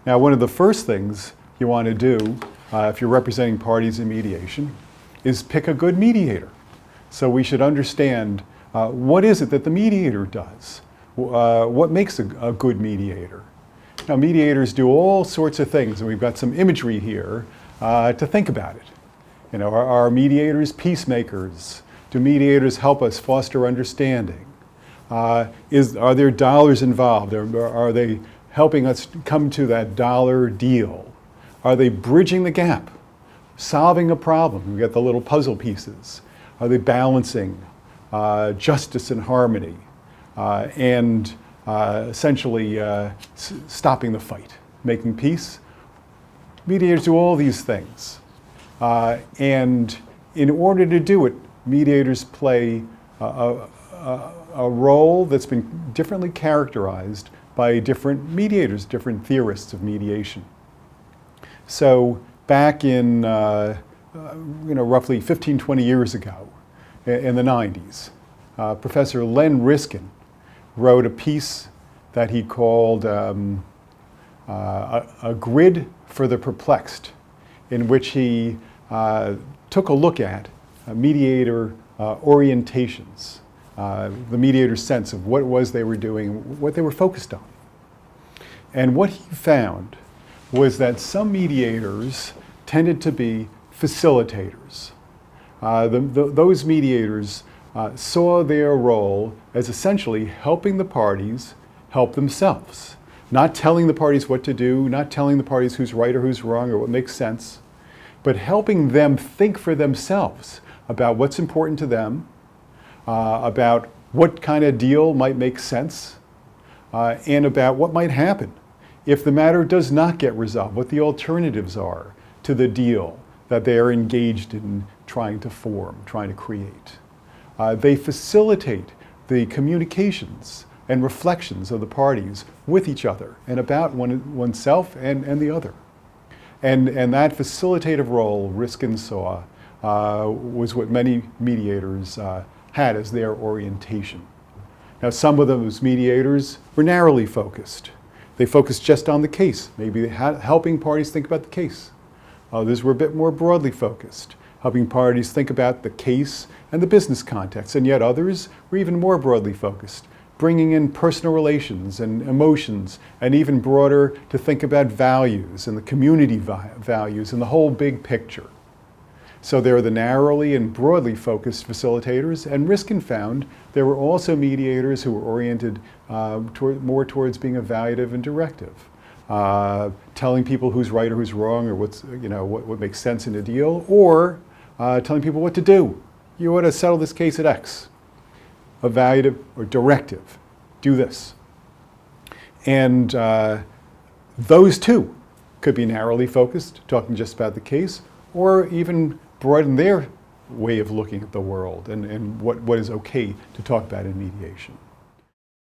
Now, one of the first things you want to do if you're representing parties in mediation is pick a good mediator. So we should understand what is it that the mediator does? What makes a good mediator? Now, mediators do all sorts of things, and we've got some imagery here to think about it. You know, are mediators peacemakers? Do mediators help us foster understanding? Are there dollars involved? Are they helping us come to that dollar deal? Are they bridging the gap, solving a problem? We got the little puzzle pieces. Are they balancing justice and harmony and essentially stopping the fight, making peace? Mediators do all these things. And in order to do it, mediators play a role that's been differently characterized by different mediators, different theorists of mediation. So back in roughly 15, 20 years ago, in the 90s, Professor Len Riskin wrote a piece that he called a Grid for the Perplexed, in which he took a look at mediator orientations, the mediator's sense of what it was they were doing, what they were focused on. And what he found was that some mediators tended to be facilitators. Those mediators saw their role as essentially helping the parties help themselves, not telling the parties what to do, not telling the parties who's right or who's wrong or what makes sense, but helping them think for themselves about what's important to them, about what kind of deal might make sense, and about what might happen if the matter does not get resolved, what the alternatives are to the deal that they are engaged in trying to form, trying to create. They facilitate the communications and reflections of the parties with each other and about oneself and the other. And that facilitative role, Riskin saw, was what many mediators had as their orientation. Now, some of those mediators were narrowly focused. They focused just on the case, maybe helping parties think about the case. Others were a bit more broadly focused, helping parties think about the case and the business context. And yet others were even more broadly focused, bringing in personal relations and emotions, and even broader to think about values and the community values and the whole big picture. So there are the narrowly and broadly focused facilitators, and Riskin found there were also mediators who were oriented more towards being evaluative and directive, telling people who's right or who's wrong or what makes sense in a deal, or telling people what to do. You ought to settle this case at X. Evaluative or directive, do this. And those two could be narrowly focused, talking just about the case, or even broaden their way of looking at the world and what is okay to talk about in mediation.